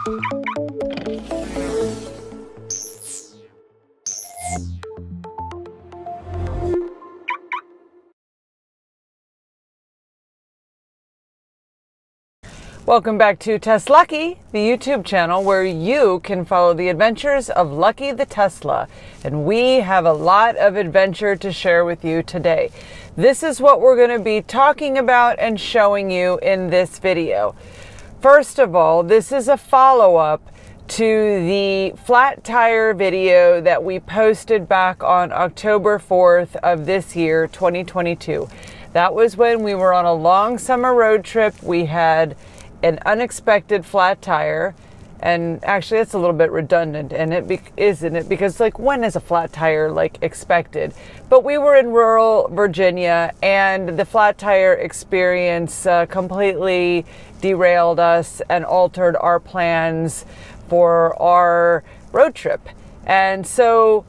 Welcome back to TesLUCKY, the YouTube channel where you can follow the adventures of Lucky the Tesla. And we have a lot of adventure to share with you today. This is what we're going to be talking about and showing you in this video. First of all, this is a follow-up to the flat tire video that we posted back on October 4th of this year, 2022. That was when we were on a long summer road trip. We had an unexpected flat tire, and actually it's a little bit redundant, and isn't it? Because like, when is a flat tire like expected? But we were in rural Virginia, and the flat tire experience completely derailed us and altered our plans for our road trip. And so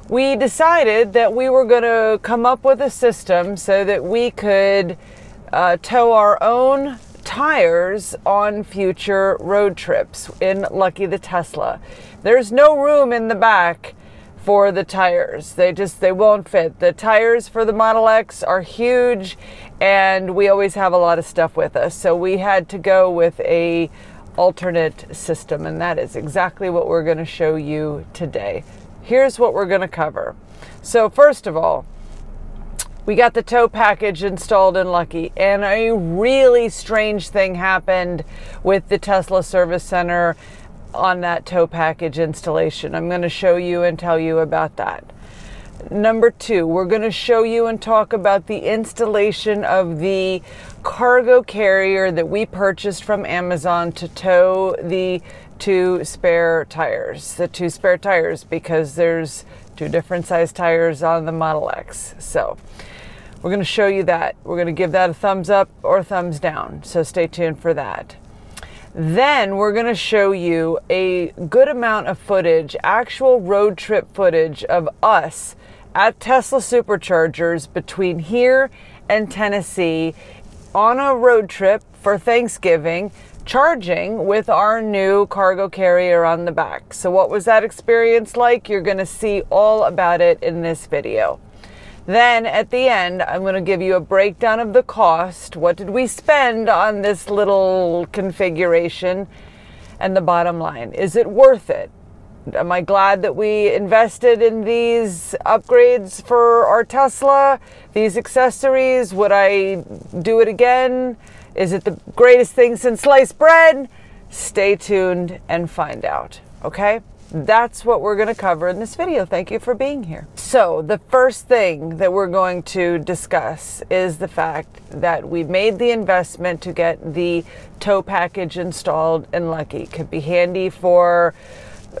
we decided that we were going to come up with a system so that we could tow our own tires on future road trips in Lucky the Tesla. There's no room in the back for the tires. They won't fit. The tires for the Model X are huge, and we always have a lot of stuff with us. So we had to go with a alternate system, and that is exactly what we're going to show you today. Here's what we're going to cover. So first of all, we got the tow package installed in Lucky, and a really strange thing happened with the Tesla Service Center on that tow package installation. I'm going to show you and tell you about that. Number two, we're going to show you and talk about the installation of the cargo carrier that we purchased from Amazon to tow the two spare tires. The two spare tires, because there's two different size tires on the Model X. So we're going to show you that. We're going to give that a thumbs up or thumbs down. So stay tuned for that. Then we're going to show you a good amount of footage, actual road trip footage of us at Tesla Superchargers between here and Tennessee on a road trip for Thanksgiving, charging with our new cargo carrier on the back. So what was that experience like? You're going to see all about it in this video. Then at the end, I'm going to give you a breakdown of the cost. What did we spend on this little configuration? And the bottom line, is it worth it? Am I glad that we invested in these upgrades for our Tesla, these accessories? Would I do it again? Is it the greatest thing since sliced bread? Stay tuned and find out, okay? That's what we're going to cover in this video. Thank you for being here. So the first thing that we're going to discuss is the fact that we made the investment to get the tow package installed in Lucky. Could be handy for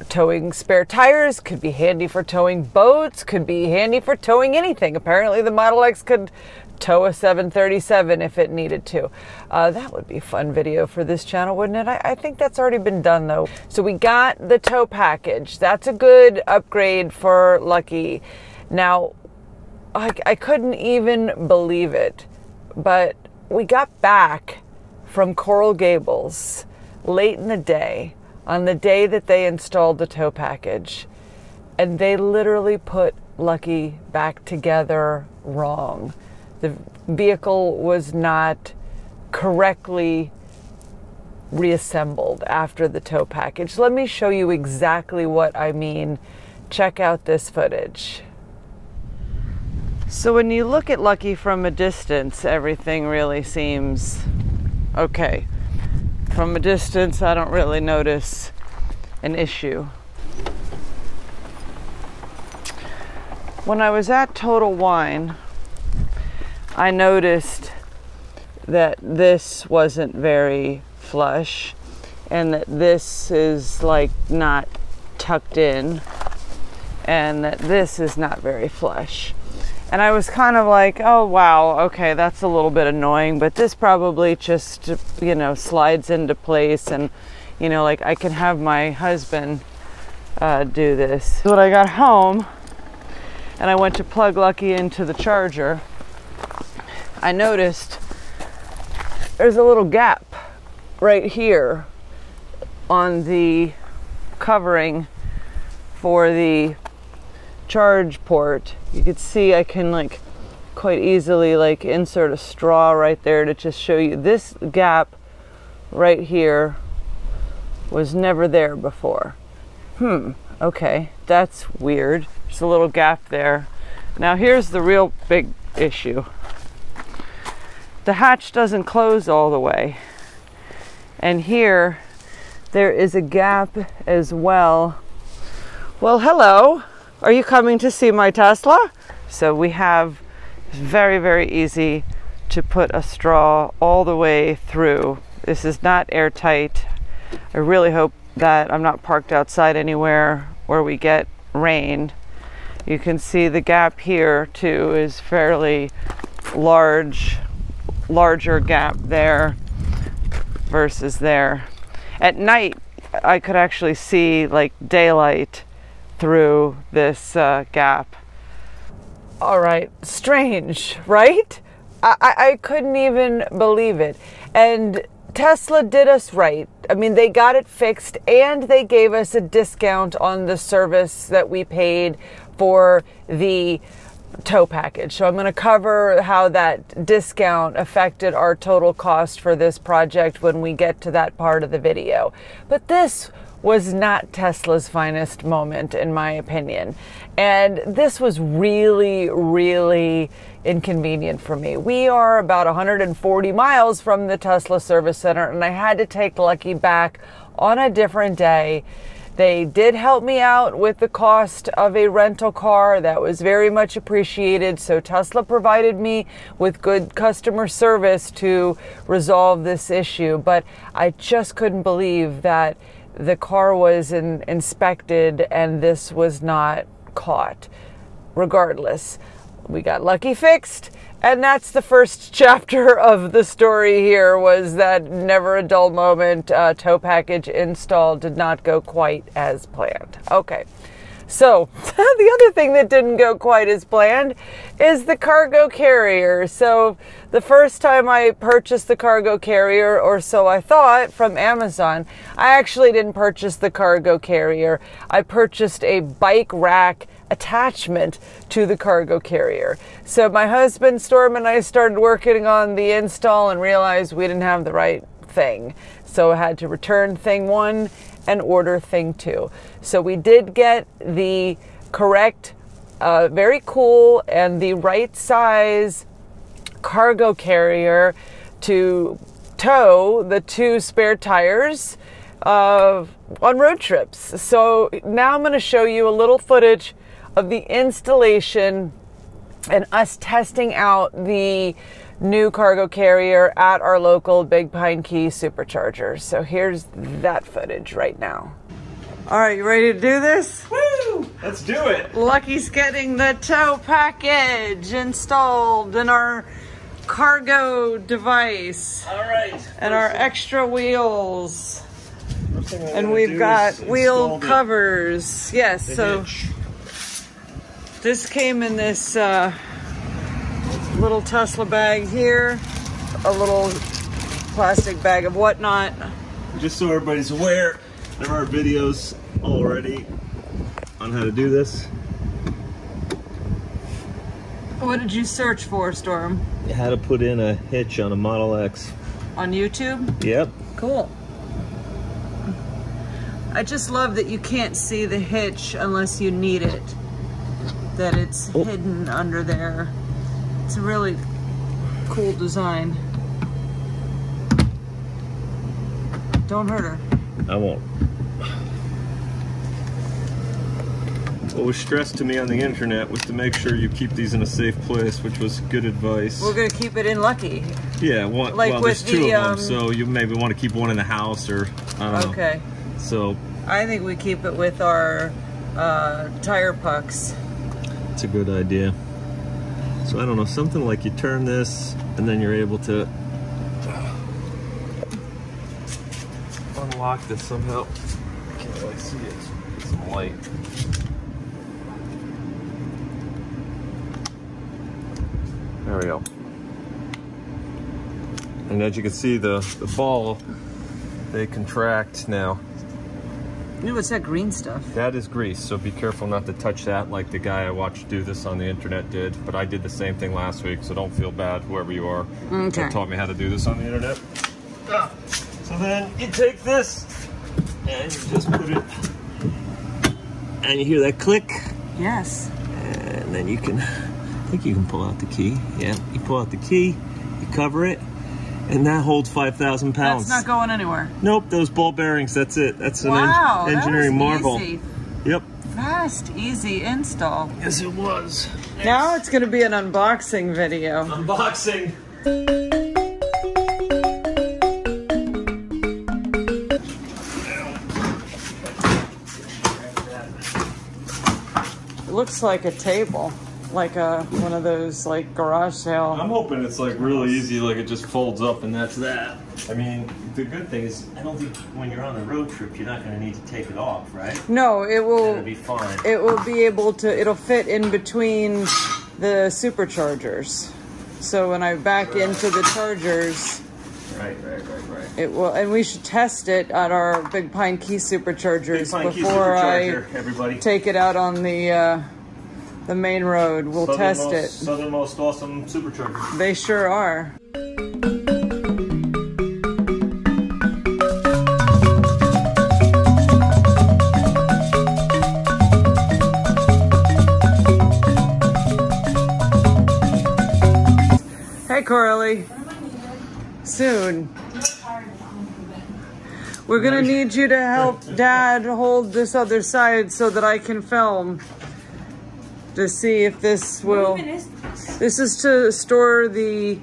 towing spare tires, could be handy for towing boats, could be handy for towing anything. Apparently the Model X could tow a 737 if it needed to. That would be a fun video for this channel, wouldn't it? I think that's already been done though. So we got the tow package. That's a good upgrade for Lucky. Now, I couldn't even believe it, but we got back from Coral Gables late in the day, on the day that they installed the tow package, and they literally put Lucky back together wrong. The vehicle was not correctly reassembled after the tow package. Let me show you exactly what I mean. Check out this footage. So when you look at Lucky from a distance, everything really seems okay. From a distance, I don't really notice an issue. When I was at Total Wine, I noticed that this wasn't very flush, and that this is like not tucked in, and that this is not very flush. And I was kind of like, oh wow, okay, that's a little bit annoying, but this probably just, you know, slides into place, and you know, like I can have my husband do this. When I got home and I went to plug Lucky into the charger, I noticed there's a little gap right here on the covering for the charge port, you could see I can like quite easily like insert a straw right there to just show you this gap right here was never there before. Okay, that's weird. There's a little gap there. Now here's the real big issue. The hatch doesn't close all the way. And here there is a gap as well. Well, hello. Are you coming to see my Tesla? So we have, it's very, very easy to put a straw all the way through. This is not airtight. I really hope that I'm not parked outside anywhere where we get rain. You can see the gap here too is fairly larger gap there versus there. At night, I could actually see like daylight through this gap. All right, strange, right? I couldn't even believe it. And Tesla did us right. I mean, they got it fixed and they gave us a discount on the service that we paid for the tow package. So I'm going to cover how that discount affected our total cost for this project when we get to that part of the video. But this was not Tesla's finest moment, in my opinion. And this was really, really inconvenient for me. We are about 140 miles from the Tesla service center, and I had to take Lucky back on a different day. They did help me out with the cost of a rental car. That was very much appreciated. So Tesla provided me with good customer service to resolve this issue. But I just couldn't believe that the car was inspected and this was not caught. Regardless, we got Lucky fixed. And that's the first chapter of the story here, was that never a dull moment. Tow package install did not go quite as planned. Okay, so the other thing that didn't go quite as planned is the cargo carrier. So the first time I purchased the cargo carrier, or so I thought, from Amazon, I actually didn't purchase the cargo carrier. I purchased a bike rack attachment to the cargo carrier. So my husband, Storm, and I started working on the install and realized we didn't have the right thing. So I had to return thing 1 and order thing 2. So we did get the correct, very cool, and the right size cargo carrier to tow the 2 spare tires on road trips. So now I'm going to show you a little footage of the installation and us testing out the new cargo carrier at our local Big Pine Key Superchargers. So here's that footage right now. All right, you ready to do this? Woo! Let's do it. Lucky's getting the tow package installed in our cargo device. All right. And our extra wheels. And we've got wheel covers. Yes, so this came in this little Tesla bag here, a little plastic bag of whatnot. Just so everybody's aware, there are videos already on how to do this. What did you search for, Storm? How to put in a hitch on a Model X. On YouTube? Yep. Cool. I just love that you can't see the hitch unless you need it. That it's hidden under there. It's a really cool design. Don't hurt her. I won't. What was stressed to me on the internet was to make sure you keep these in a safe place, which was good advice. We're gonna keep it in Lucky. Yeah, well, there's 2 of them, so you maybe want to keep one in the house, or I don't know. Okay. So I think we keep it with our tire pucks. it's a good idea. So I don't know, something like you turn this and then you're able to unlock this somehow. I can't really see it. Get some light. There we go. And as you can see, the ball, they contract now. Ew, what's that green stuff? That is grease, so be careful not to touch that like the guy I watched do this on the internet did. But I did the same thing last week, so don't feel bad, whoever you are. Okay. That taught me how to do this on the internet. So then you take this and you just put it, and you hear that click? Yes. And then you can, I think you can pull out the key. Yeah, you pull out the key, you cover it, and that holds 5,000 pounds. That's not going anywhere. Nope, those ball bearings, that's it. That's an engineering marvel. Easy. Yep. Fast, easy install. Yes, it was. Now it's going to be an unboxing video. Unboxing. It looks like a table, like one of those like garage sale. I'm hoping it's like really easy, like it just folds up and that's that. I mean, the good thing is, I don't think when you're on a road trip, you're not going to need to take it off, right? No, it will. It'll be fine. It will be able to. It'll fit in between the Superchargers. So when I back into the chargers, Right. it will. And we should test it at our Big Pine Key Superchargers before I take it out on the main road. We'll test it. Southernmost awesome superchargers. They sure are. Hey, Carly. Soon. We're gonna need you to help Dad hold this other side so that I can film to see if this will. This is to store the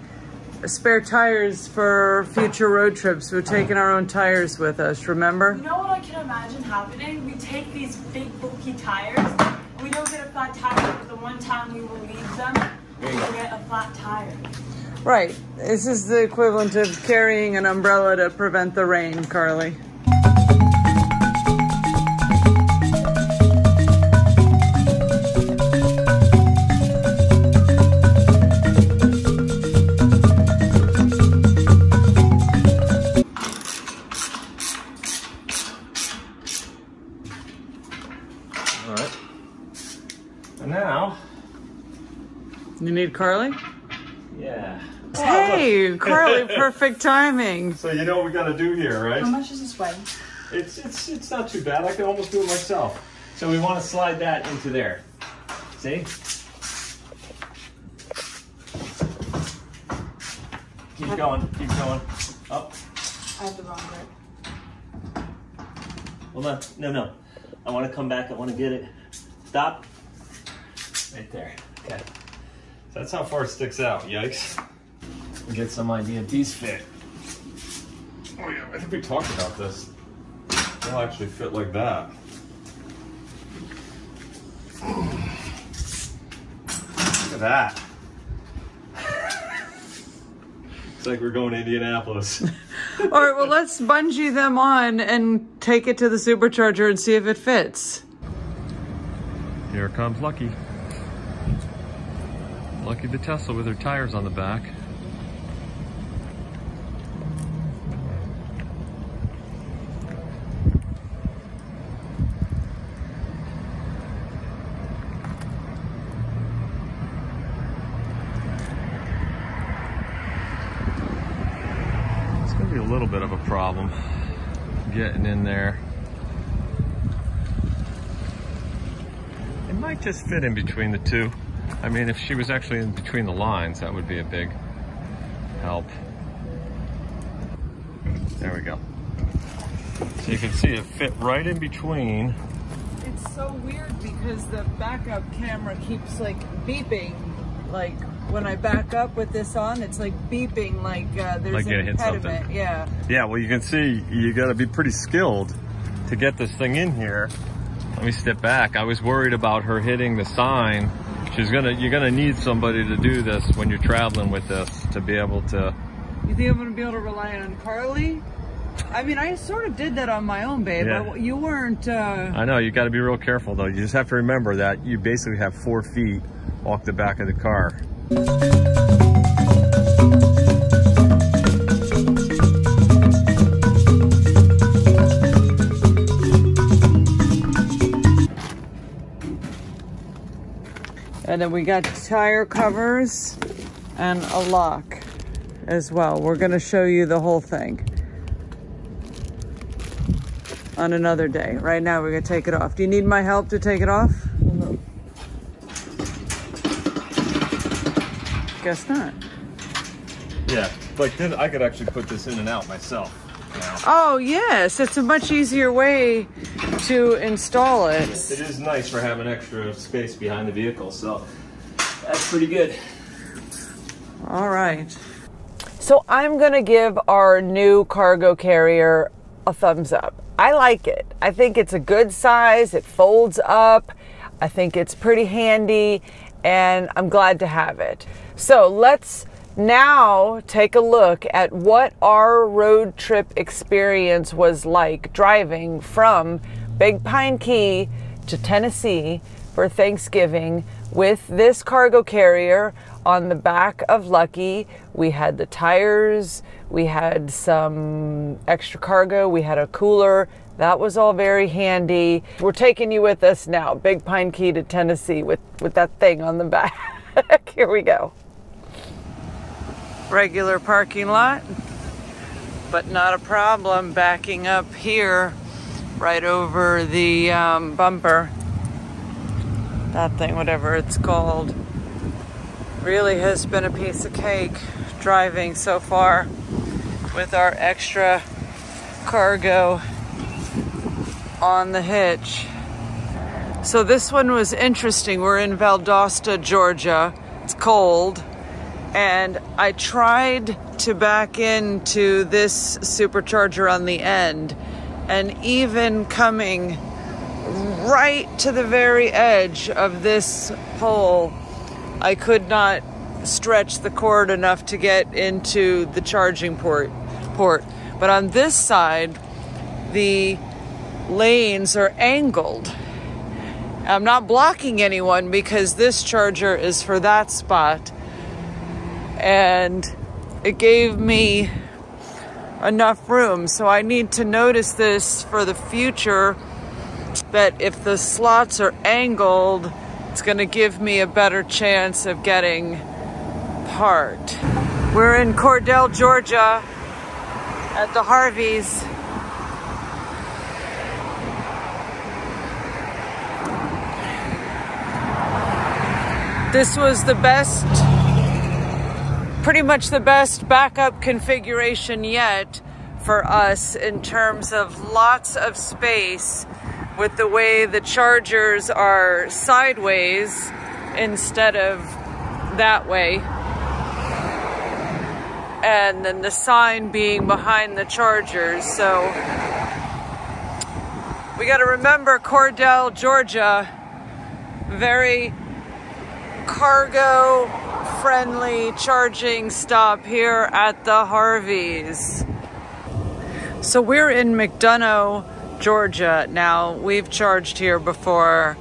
spare tires for future road trips. We're taking our own tires with us, remember? You know what I can imagine happening? We take these big bulky tires, and we don't get a flat tire, but the one time we will leave them, we'll get a flat tire. Right. This is the equivalent of carrying an umbrella to prevent the rain, Carly. All right. And now, You need Carly? yeah. Hey, Carly, perfect timing. So you know what we got to do here, right? How much is this weigh? It's not too bad. I can almost do it myself. So we want to slide that into there. See? Keep going. Keep going. Up. I have the wrong grip. Hold on. No. I want to come back. I want to get it. Stop. Right there. Okay. So that's how far it sticks out. Yikes. We get some idea if these fit. Oh yeah, I think we talked about this. They'll actually fit like that. Look at that. It's like we're going to Indianapolis. All right, well, let's bungee them on and take it to the supercharger and see if it fits. Here comes Lucky. Lucky the Tesla with her tires on the back. It's going to be a little bit of a problem getting in there. It might just fit in between the two. I mean, if she was actually in between the lines, that would be a big help. There we go. So you can see it fit right in between. It's so weird because the backup camera keeps like beeping. Like when I back up with this on, it's like beeping like there's Like an it hit impediment. something. Yeah. Yeah, well, you can see you got to be pretty skilled to get this thing in here. Let me step back. I was worried about her hitting the sign. You're gonna need somebody to do this when you're traveling with this to be able to. You think I'm gonna be able to rely on Carly? I mean, I sort of did that on my own, babe. Yeah. You weren't. I know, you got to be real careful though. You just have to remember that you basically have 4 feet off the back of the car. And then we got tire covers and a lock as well. We're gonna show you the whole thing on another day. Right now we're gonna take it off. Do you need my help to take it off? Mm-hmm. Guess not. Yeah, like then I could actually put this in and out myself. Now. Oh yes, it's a much easier way to install it. It is nice for having extra space behind the vehicle, so that's pretty good. All right. So I'm gonna give our new cargo carrier a thumbs up. I like it. I think it's a good size. It folds up. I think it's pretty handy, and I'm glad to have it. So let's now take a look at what our road trip experience was like driving from Big Pine Key to Tennessee for Thanksgiving with this cargo carrier on the back of Lucky. We had the tires, we had some extra cargo, we had a cooler. That was all very handy. We're taking you with us now, Big Pine Key to Tennessee with that thing on the back. Here we go. Regular parking lot, but not a problem backing up here right over the bumper. That thing, whatever it's called. Really has been a piece of cake driving so far with our extra cargo on the hitch. So this one was interesting. We're in Valdosta, Georgia. It's cold. And I tried to back into this supercharger on the end, and even coming right to the very edge of this pole, I could not stretch the cord enough to get into the charging port. But on this side, the lanes are angled. I'm not blocking anyone because this charger is for that spot. And it gave me enough room. So I need to notice this for the future, that if the slots are angled, it's gonna give me a better chance of getting parked. We're in Cordell, Georgia at the Harveys. This was the best, pretty much the best backup configuration yet for us in terms of lots of space with the way the chargers are sideways instead of that way. And then the sign being behind the chargers. So we got to remember Cordell, Georgia, very cargo friendly charging stop here at the Harveys. So we're in McDonough, Georgia now. We've charged here before.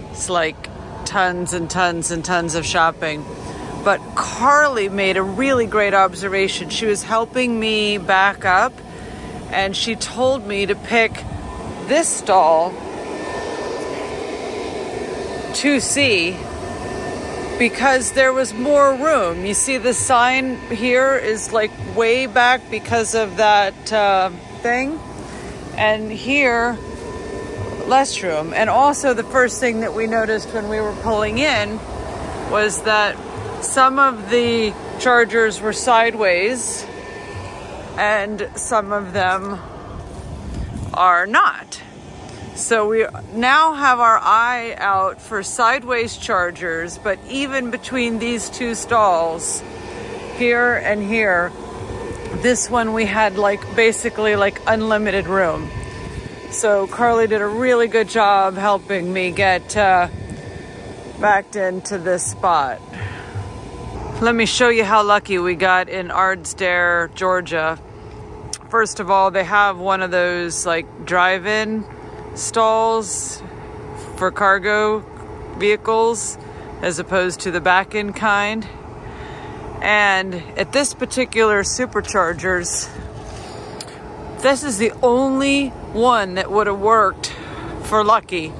It's like tons and tons and tons of shopping. But Carly made a really great observation. She was helping me back up, and she told me to pick this stall 2C because there was more room. You see the sign here is like way back because of that thing, and here less room. And also the first thing that we noticed when we were pulling in was that some of the chargers were sideways and some of them are not. So we now have our eye out for sideways chargers, but even between these two stalls, here and here, this one we had like basically like unlimited room. So Carly did a really good job helping me get backed into this spot. Let me show you how lucky we got in Ardsdale, Georgia. First of all, they have one of those like drive-in stalls for cargo vehicles as opposed to the back-end kind. And at this particular Superchargers, this is the only one that would have worked for Lucky.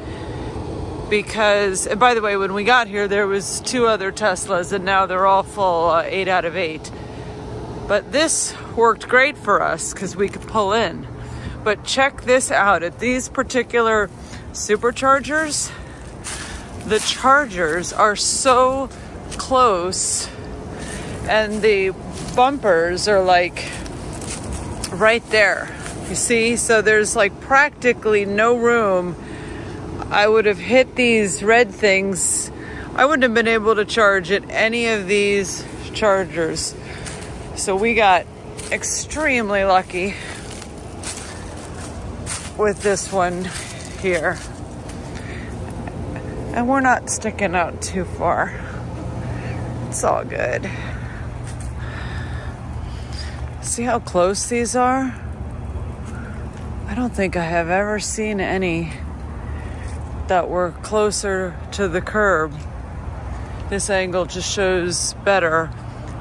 because, and by the way, when we got here, there was 2 other Teslas, and now they're all full, 8 out of 8. But this worked great for us because we could pull in. But check this out. At these particular Superchargers, the chargers are so close, and the bumpers are like right there. You see? So there's like practically no room. I would have hit these red things. I wouldn't have been able to charge at any of these chargers. So we got extremely lucky with this one here. And we're not sticking out too far. It's all good. See how close these are? I don't think I have ever seen any that were closer to the curb. This angle just shows better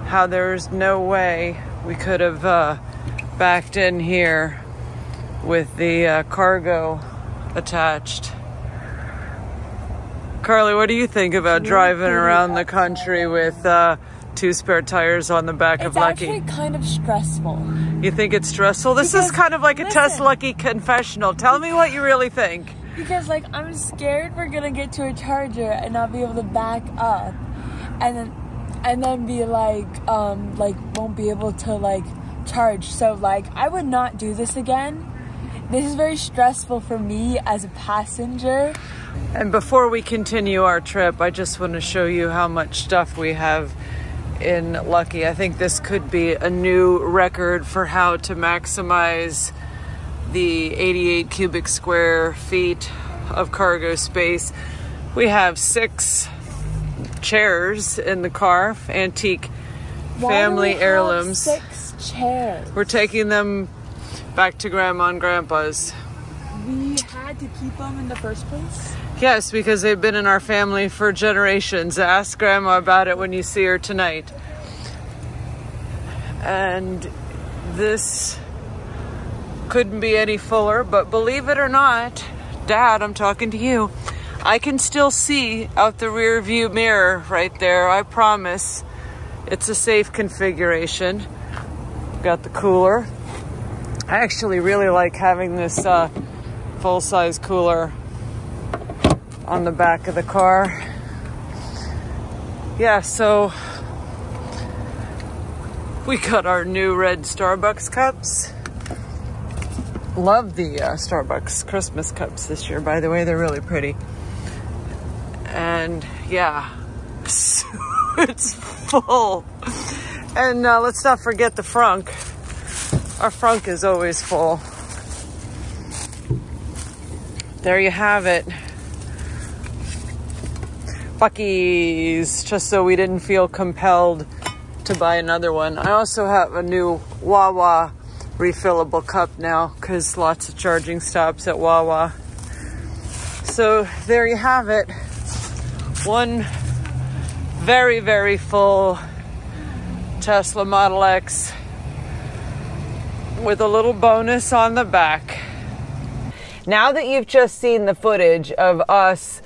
how there's no way we could have backed in here with the cargo attached. Carly, what do you think about driving around the country with 2 spare tires on the back of Lucky? It's actually kind of stressful. You think it's stressful? This is kind of like a TesLUCKY confessional. Tell me what you really think. Because like I'm scared we're gonna get to a charger and not be able to back up, and then be like won't be able to like charge. So like I would not do this again. This is very stressful for me as a passenger. And before we continue our trip, I just want to show you how much stuff we have in Lucky. I think this could be a new record for how to maximize the 88 cubic square feet of cargo space. We have 6 chairs in the car, antique family heirlooms. Why do we have 6 chairs? We're taking them back to Grandma and Grandpa's. We had to keep them in the first place? Yes, because they've been in our family for generations. Ask Grandma about it when you see her tonight. And this couldn't be any fuller, but believe it or not, Dad, I'm talking to you, I can still see out the rear view mirror right there. I promise. It's a safe configuration. Got the cooler. I actually really like having this full-size cooler on the back of the car. Yeah, so we got our new red Starbucks cups. Love the Starbucks Christmas cups this year, by the way. They're really pretty. And yeah, it's full. And let's not forget the frunk. Our frunk is always full. There you have it. Buc-ee's, just so we didn't feel compelled to buy another one. I also have a new Wawa refillable cup now because lots of charging stops at Wawa. So there you have it. One very, very full Tesla Model X with a little bonus on the back. Now that you've just seen the footage of us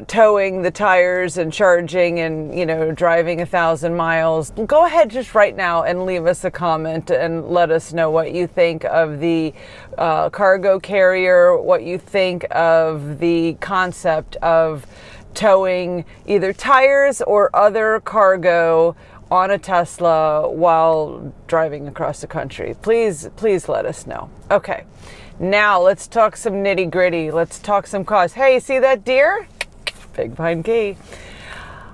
towing the tires and charging and, you know, driving 1,000 miles, go ahead just right now and leave us a comment and let us know what you think of the cargo carrier, what you think of the concept of towing either tires or other cargo on a Tesla while driving across the country. Please let us know. Okay, now let's talk some nitty gritty. Let's talk some cost. Hey, see that deer? Big Pine Key.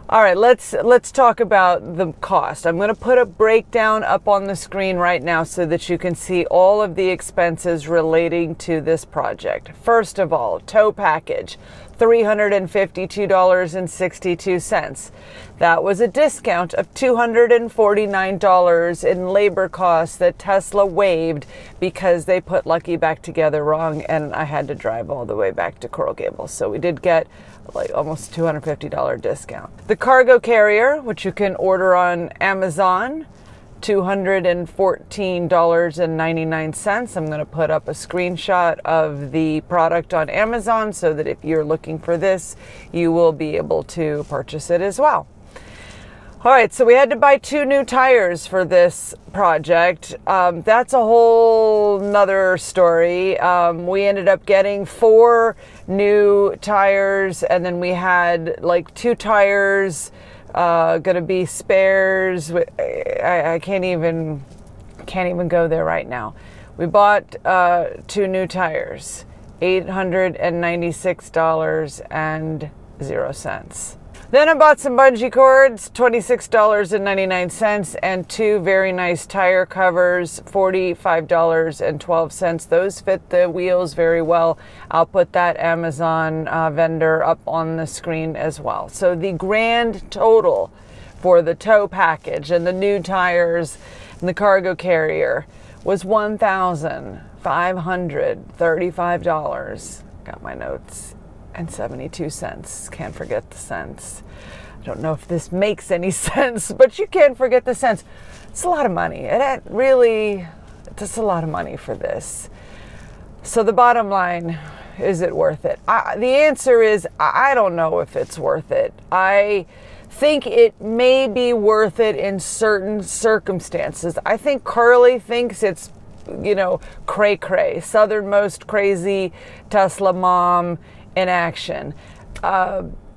All right, let's talk about the cost. I'm going to put a breakdown up on the screen right now so that you can see all of the expenses relating to this project. First of all, tow package, $352.62. That was a discount of $249 in labor costs that Tesla waived because they put Lucky back together wrong, and I had to drive all the way back to Coral Gables. So we did get like almost $250 discount. The cargo carrier, which you can order on Amazon, $214.99. I'm going to put up a screenshot of the product on Amazon so that if you're looking for this, you will be able to purchase it as well. All right, so we had to buy 2 new tires for this project. That's a whole nother story. We ended up getting 4 new tires, and then we had like 2 tires gonna be spares. I can't even go there right now. We bought 2 new tires, $896.00. Then I bought some bungee cords, $26.99, and 2 very nice tire covers, $45.12. Those fit the wheels very well. I'll put that Amazon vendor up on the screen as well. So the grand total for the tow package and the new tires and the cargo carrier was $1,535. Got my notes. And 72 cents. Can't forget the cents. I don't know if this makes any sense, but you can't forget the cents. It's a lot of money. It's a lot of money for this. So the bottom line, is it worth it? The answer is, I don't know if it's worth it. I think it may be worth it in certain circumstances. I think Carly thinks it's, you know, cray-cray. Southernmost crazy Tesla mom in action.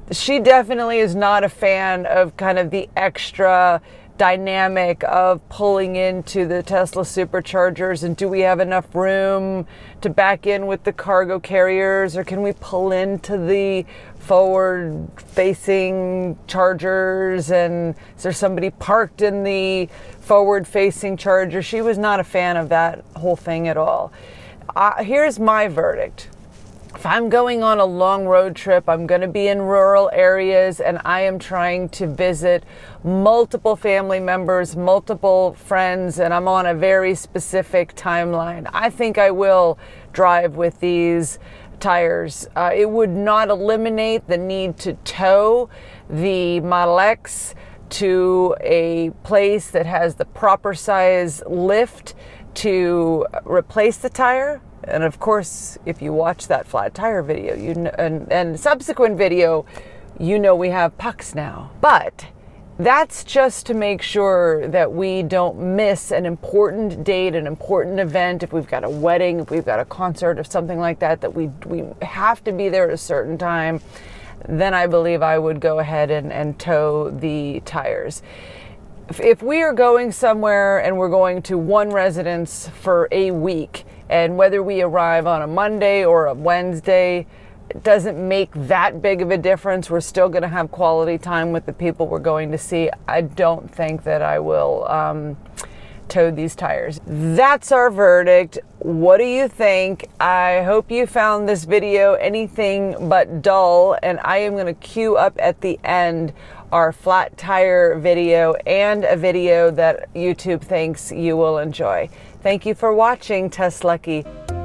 She definitely is not a fan of kind of the extra dynamic of pulling into the Tesla Superchargers, and do we have enough room to back in with the cargo carriers, or can we pull into the forward facing chargers, and is there somebody parked in the forward facing charger? She was not a fan of that whole thing at all. Here's my verdict. If I'm going on a long road trip, I'm going to be in rural areas, and I am trying to visit multiple family members, multiple friends, and I'm on a very specific timeline, I think I will drive with these tires. It would not eliminate the need to tow the Model X to a place that has the proper size lift to replace the tire. And of course, if you watch that flat tire video, you know, and subsequent video, you know we have pucks now. But that's just to make sure that we don't miss an important date, an important event. If we've got a wedding, if we've got a concert or something like that, that we have to be there at a certain time, then I believe I would go ahead and tow the tires. If we are going somewhere and we're going to one residence for a week, and whether we arrive on a Monday or a Wednesday, it doesn't make that big of a difference. We're still going to have quality time with the people we're going to see. I don't think that I will tow these tires. That's our verdict. What do you think? I hope you found this video anything but dull, and I am going to queue up at the end our flat tire video and a video that YouTube thinks you will enjoy. Thank you for watching TesLUCKY.